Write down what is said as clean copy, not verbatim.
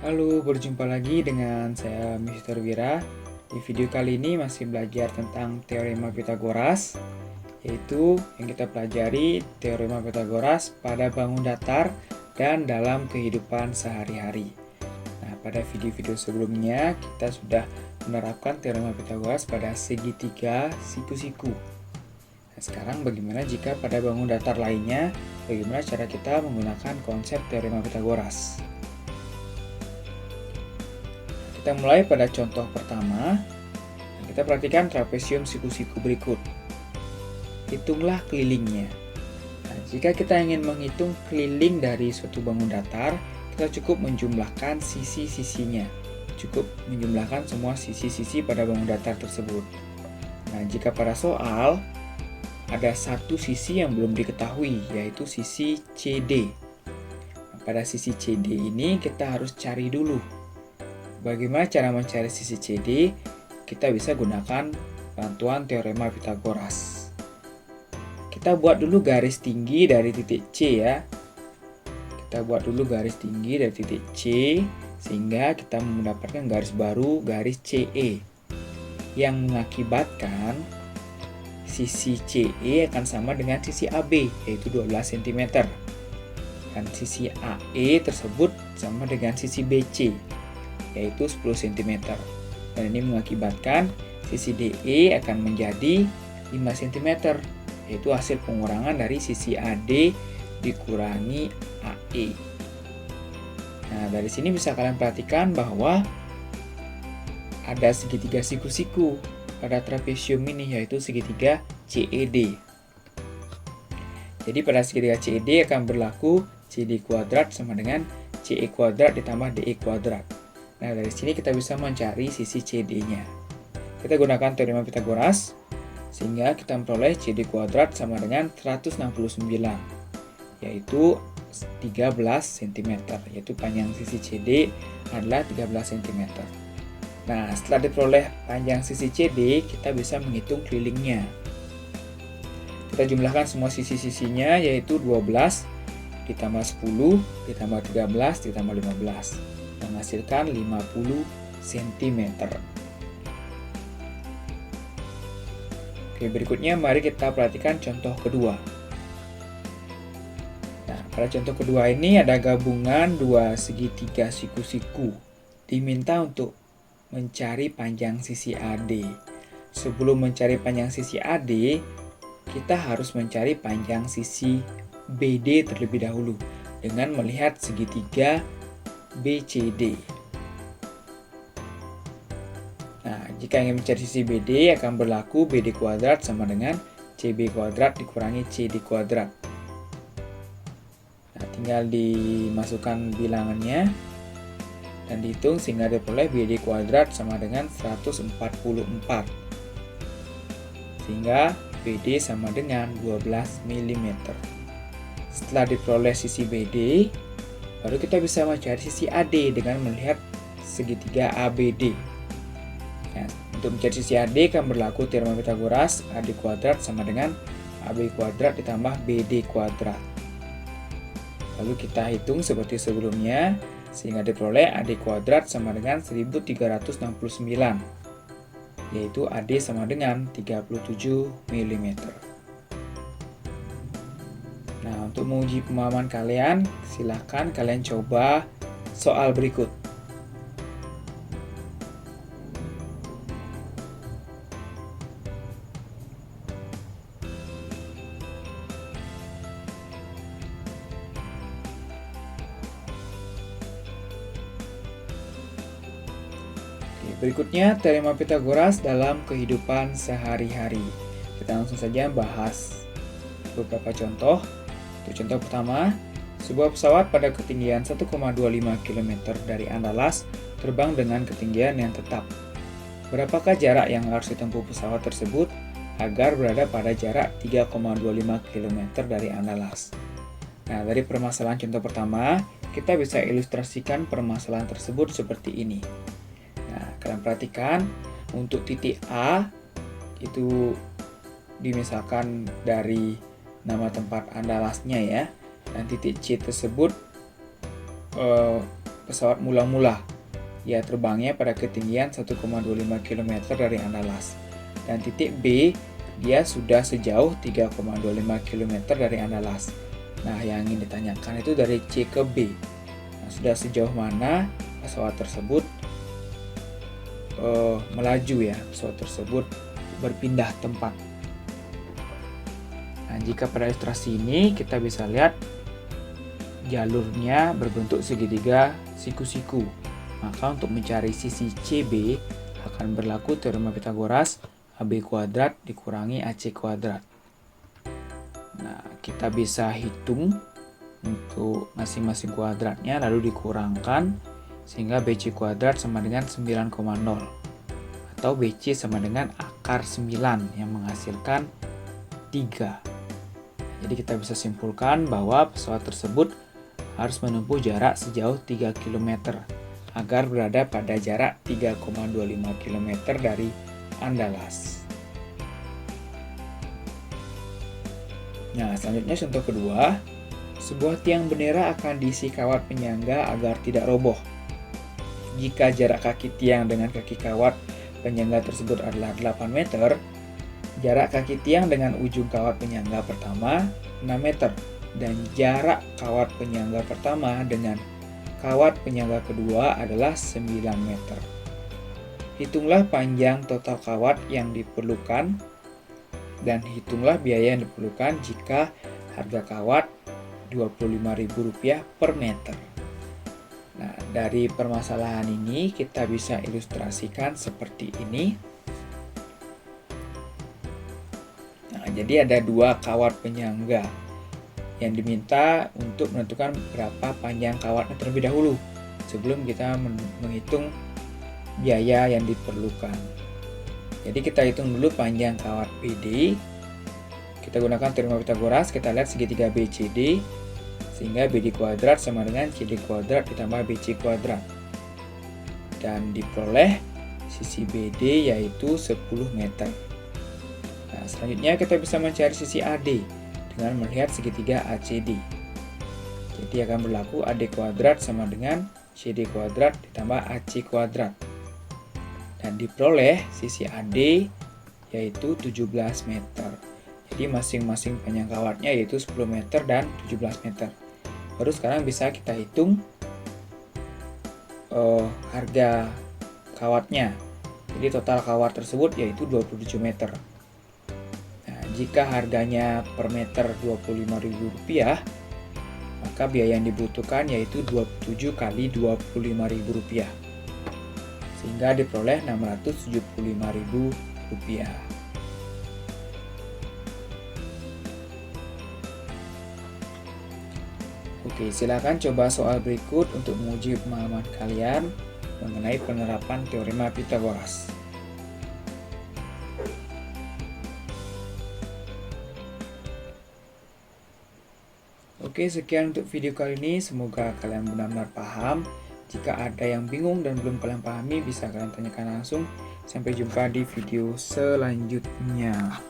Halo, berjumpa lagi dengan saya Mr. Wira. Di video kali ini masih belajar tentang Teorema Pitagoras, yaitu yang kita pelajari Teorema Pitagoras pada bangun datar dan dalam kehidupan sehari-hari. Nah, pada video-video sebelumnya kita sudah menerapkan Teorema Pitagoras pada segitiga siku-siku. Nah, sekarang bagaimana jika pada bangun datar lainnya, bagaimana cara kita menggunakan konsep Teorema Pitagoras? Kita mulai pada contoh pertama. Kita perhatikan trapesium siku-siku berikut. Hitunglah kelilingnya. Nah, jika kita ingin menghitung keliling dari suatu bangun datar, kita cukup menjumlahkan sisi-sisinya. Cukup menjumlahkan semua sisi-sisi pada bangun datar tersebut. Nah, jika pada soal ada satu sisi yang belum diketahui, yaitu sisi CD. Nah, pada sisi CD ini kita harus cari dulu. Bagaimana cara mencari sisi CD? Kita bisa gunakan bantuan Teorema Pitagoras. Kita buat dulu garis tinggi dari titik C ya. Kita buat dulu garis tinggi dari titik C, sehingga kita mendapatkan garis baru, garis CE. Yang mengakibatkan sisi CE akan sama dengan sisi AB, yaitu 12 cm. Dan sisi AE tersebut sama dengan sisi BC, yaitu 10 cm. Dan ini mengakibatkan sisi DE akan menjadi 5 cm, yaitu hasil pengurangan dari sisi AD dikurangi AE. Nah, dari sini bisa kalian perhatikan bahwa ada segitiga siku-siku pada trapesium ini, yaitu segitiga CED. Jadi pada segitiga CED akan berlaku CD kuadrat sama dengan CE kuadrat ditambah DE kuadrat. Nah, dari sini kita bisa mencari sisi CD-nya. Kita gunakan Teorema Pitagoras, sehingga kita memperoleh CD kuadrat sama dengan 169, yaitu 13 cm, yaitu panjang sisi CD adalah 13 cm. Nah, setelah diperoleh panjang sisi CD, kita bisa menghitung kelilingnya. Kita jumlahkan semua sisi-sisinya, yaitu 12 ditambah 10 ditambah 13 ditambah 15. Menghasilkan 50 cm. Oke, berikutnya mari kita perhatikan contoh kedua. Nah, pada contoh kedua ini ada gabungan dua segitiga siku-siku. Diminta untuk mencari panjang sisi AD. Sebelum mencari panjang sisi AD, kita harus mencari panjang sisi BD terlebih dahulu dengan melihat segitiga BCD. Nah, jika ingin mencari sisi BD akan berlaku BD kuadrat sama dengan CB kuadrat dikurangi CD kuadrat. Nah, tinggal dimasukkan bilangannya dan dihitung sehingga diperoleh BD kuadrat sama dengan 144. Sehingga BD sama dengan 12 mm. Setelah diperoleh sisi BD, baru kita bisa mencari sisi AD dengan melihat segitiga ABD. Nah, untuk mencari sisi AD akan berlaku Teorema Pitagoras, AD kuadrat sama dengan AB kuadrat ditambah BD kuadrat. Lalu kita hitung seperti sebelumnya, sehingga diperoleh AD kuadrat sama dengan 1369, yaitu AD sama dengan 37 mm. Nah, untuk menguji pemahaman kalian, silahkan kalian coba soal berikut. Berikutnya, Teorema Pitagoras dalam kehidupan sehari-hari. Kita langsung saja bahas beberapa contoh. Untuk contoh pertama, sebuah pesawat pada ketinggian 1,25 km dari Andalas terbang dengan ketinggian yang tetap. Berapakah jarak yang harus ditempuh pesawat tersebut agar berada pada jarak 3,25 km dari Andalas? Nah, dari permasalahan contoh pertama, kita bisa ilustrasikan permasalahan tersebut seperti ini. Nah, kalian perhatikan untuk titik A itu dimisalkan dari nama tempat Andalasnya ya, dan titik C tersebut pesawat mula-mula. Ia terbangnya pada ketinggian 1,25 km dari Andalas. Dan titik B, dia sudah sejauh 3,25 km dari Andalas. Nah, yang ingin ditanyakan itu dari C ke B. Nah, sudah sejauh mana pesawat tersebut melaju ya, pesawat tersebut berpindah tempat. Nah, jika pada ilustrasi ini kita bisa lihat jalurnya berbentuk segitiga siku-siku. Maka untuk mencari sisi CB akan berlaku teorema Pythagoras AB kuadrat dikurangi AC kuadrat. Nah, kita bisa hitung untuk masing-masing kuadratnya lalu dikurangkan sehingga BC kuadrat sama dengan 9,0 atau BC sama dengan akar 9 yang menghasilkan 3. Jadi kita bisa simpulkan bahwa pesawat tersebut harus menempuh jarak sejauh 3 km agar berada pada jarak 3,25 km dari Andalas. Nah, selanjutnya contoh kedua, sebuah tiang bendera akan diisi kawat penyangga agar tidak roboh. Jika jarak kaki tiang dengan kaki kawat penyangga tersebut adalah 8 meter, jarak kaki tiang dengan ujung kawat penyangga pertama 6 meter dan jarak kawat penyangga pertama dengan kawat penyangga kedua adalah 9 meter. Hitunglah panjang total kawat yang diperlukan dan hitunglah biaya yang diperlukan jika harga kawat Rp25.000 per meter. Nah, dari permasalahan ini kita bisa ilustrasikan seperti ini. Nah, jadi ada dua kawat penyangga yang diminta untuk menentukan berapa panjang kawatnya terlebih dahulu sebelum kita menghitung biaya yang diperlukan. Jadi kita hitung dulu panjang kawat PD. Kita gunakan teorema Pythagoras, kita lihat segitiga BCD sehingga BD kuadrat sama dengan CD kuadrat ditambah BC kuadrat. Dan diperoleh sisi BD yaitu 10 meter. Nah, selanjutnya kita bisa mencari sisi AD dengan melihat segitiga ACD. Jadi akan berlaku AD kuadrat sama dengan CD kuadrat ditambah AC kuadrat. Dan diperoleh sisi AD yaitu 17 meter. Jadi masing-masing panjang kawatnya yaitu 10 meter dan 17 meter. Baru sekarang bisa kita hitung harga kawatnya. Jadi total kawat tersebut yaitu 27 meter. Nah, jika harganya per meter Rp25.000, maka biaya yang dibutuhkan yaitu 27 kali Rp25.000. Sehingga diperoleh Rp675.000. Oke, silakan coba soal berikut untuk menguji pemahaman kalian mengenai penerapan teorema Pythagoras. Oke, sekian untuk video kali ini. Semoga kalian benar-benar paham. Jika ada yang bingung dan belum kalian pahami, bisa kalian tanyakan langsung. Sampai jumpa di video selanjutnya.